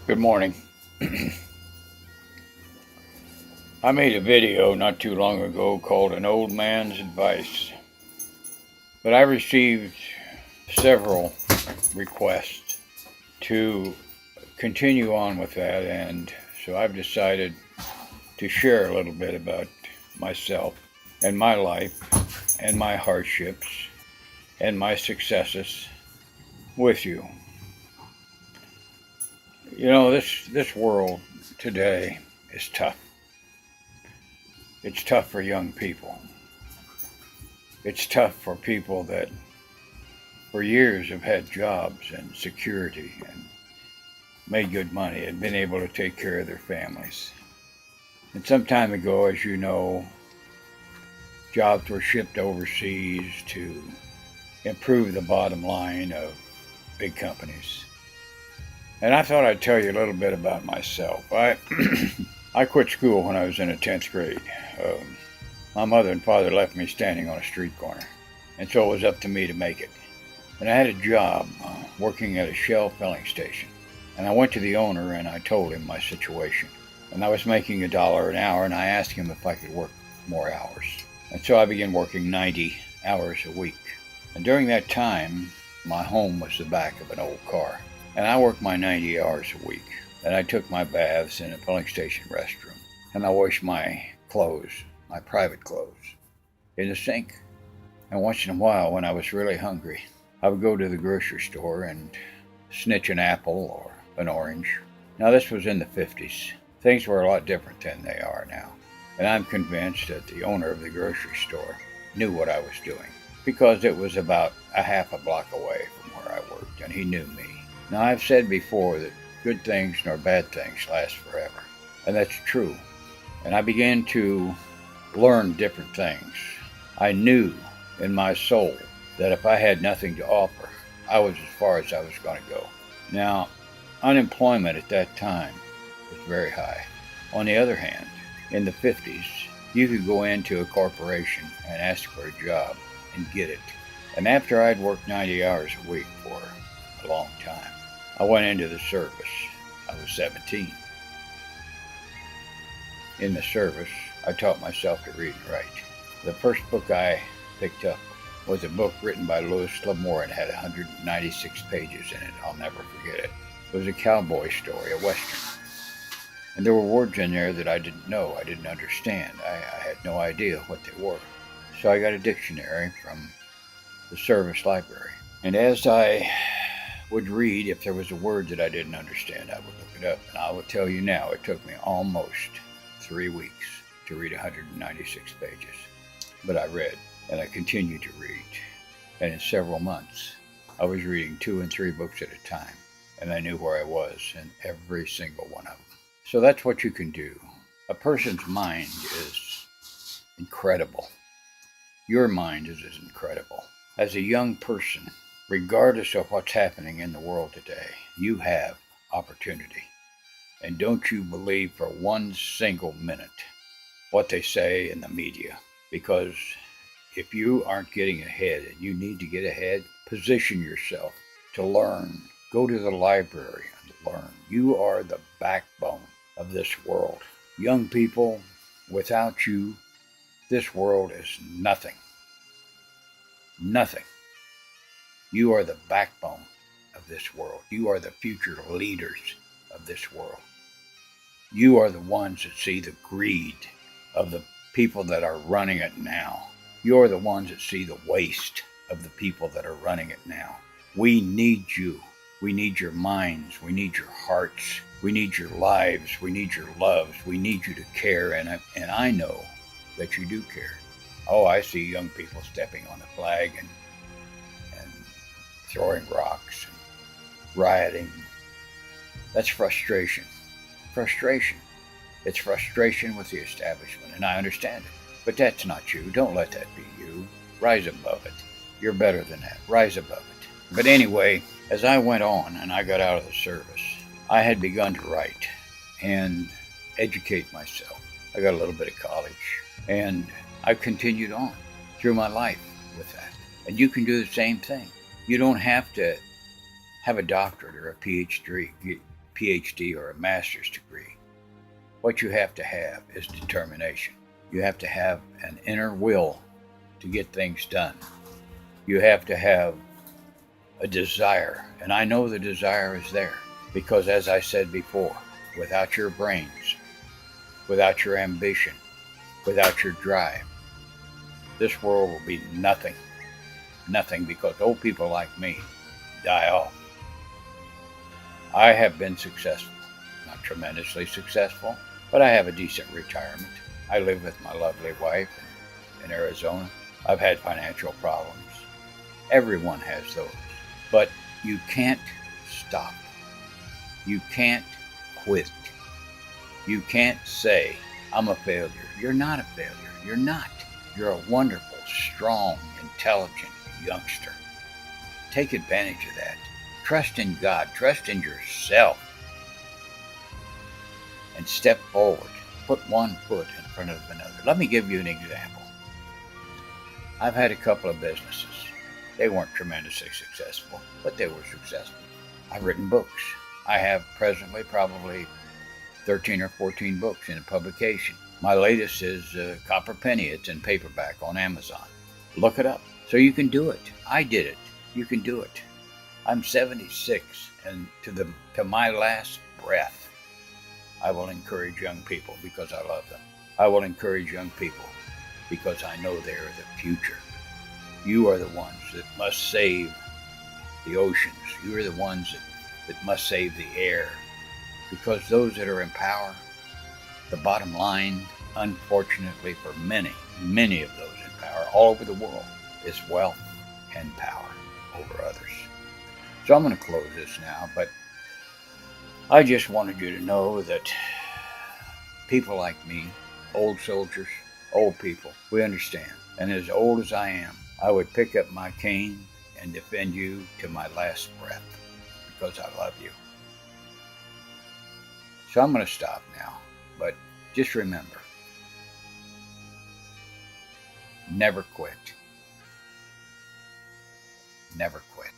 Good morning. I made a video not too long ago called An Old Man's Advice, but I received several requests to continue on with that, and so I've decided to share a little bit about myself and my life and my hardships and my successes with you. You know, this world today is tough. It's tough for young people. It's tough for people that for years have had jobs and security and made good money and been able to take care of their families. And some time ago, as you know, jobs were shipped overseas to improve the bottom line of big companies. And I thought I'd tell you a little bit about myself. I quit school when I was in the 10th grade. My mother and father left me standing on a street corner, and so it was up to me to make it. And I had a job working at a shell filling station. And I went to the owner and I told him my situation. And I was making $1 an hour, and I asked him if I could work more hours. And so I began working 90 hours a week. And during that time, my home was the back of an old car. And I worked my 90 hours a week. And I took my baths in a filling station restroom. And I washed my clothes, my private clothes, in the sink. And once in a while, when I was really hungry, I would go to the grocery store and snitch an apple or an orange. Now, this was in the 50s. Things were a lot different than they are now. And I'm convinced that the owner of the grocery store knew what I was doing, because it was about a half a block away from where I worked, and he knew me. Now, I've said before that good things nor bad things last forever, and that's true. And I began to learn different things. I knew in my soul that if I had nothing to offer, I was as far as I was going to go. Now, unemployment at that time was very high. On the other hand, in the 50s, you could go into a corporation and ask for a job and get it. And after I'd worked 90 hours a week for a long time, I went into the service. I was 17. In the service, I taught myself to read and write. The first book I picked up was a book written by Louis L'Amour and had 196 pages in it. I'll never forget it. It was a cowboy story, a western. And there were words in there that I didn't know, I didn't understand. I had no idea what they were. So I got a dictionary from the service library. And as I would read, if there was a word that I didn't understand, I would look it up. And I will tell you now, it took me almost 3 weeks to read 196 pages. But I read, and I continued to read. And in several months, I was reading 2 and 3 books at a time. And I knew where I was in every single one of them. So that's what you can do. A person's mind is incredible. Your mind is as incredible. As a young person, regardless of what's happening in the world today, you have opportunity. And don't you believe for one single minute what they say in the media. Because if you aren't getting ahead and you need to get ahead, position yourself to learn. Go to the library and learn. You are the backbone of this world. Young people, without you, this world is nothing. Nothing. You are the backbone of this world. You are the future leaders of this world. You are the ones that see the greed of the people that are running it now. You are the ones that see the waste of the people that are running it now. We need you. We need your minds. We need your hearts. We need your lives. We need your loves. We need you to care, and I know that you do care. Oh, I see young people stepping on the flag and throwing rocks and rioting. That's frustration. Frustration. It's frustration with the establishment, and I understand it. But that's not you. Don't let that be you. Rise above it. You're better than that. Rise above it. But anyway, as I went on and I got out of the service, I had begun to write and educate myself. I got a little bit of college, and I've continued on through my life with that. And you can do the same thing. You don't have to have a doctorate or a PhD. PhD or a master's degree. What you have to have is determination. You have to have an inner will to get things done. You have to have a desire, and I know the desire is there because, as I said before, without your brains, without your ambition, without your drive, this world will be nothing. Nothing, because old people like me die off. I have been successful, not tremendously successful, but I have a decent retirement. I live with my lovely wife in Arizona. I've had financial problems. Everyone has those. But you can't stop. You can't quit. You can't say, I'm a failure. You're not a failure. You're not. You're a wonderful, strong, intelligent youngster. Take advantage of that. Trust in God. Trust in yourself. And step forward. Put one foot in front of another. Let me give you an example. I've had a couple of businesses. They weren't tremendously successful, but they were successful. I've written books. I have presently probably 13 or 14 books in publication. My latest is Copper Penny. It's in paperback on Amazon. Look it up. So you can do it. I did it. You can do it. I'm 76, and to my last breath, I will encourage young people because I love them. I will encourage young people because I know they are the future. You are the ones that must save the oceans. You are the ones that must save the air, because those that are in power, the bottom line, unfortunately for many, many of those in power all over the world, is wealth and power over others. So I'm going to close this now, but I just wanted you to know that people like me, old soldiers, old people, we understand. And as old as I am, I would pick up my cane and defend you to my last breath because I love you. So I'm going to stop now, but just remember, never quit. Never quit.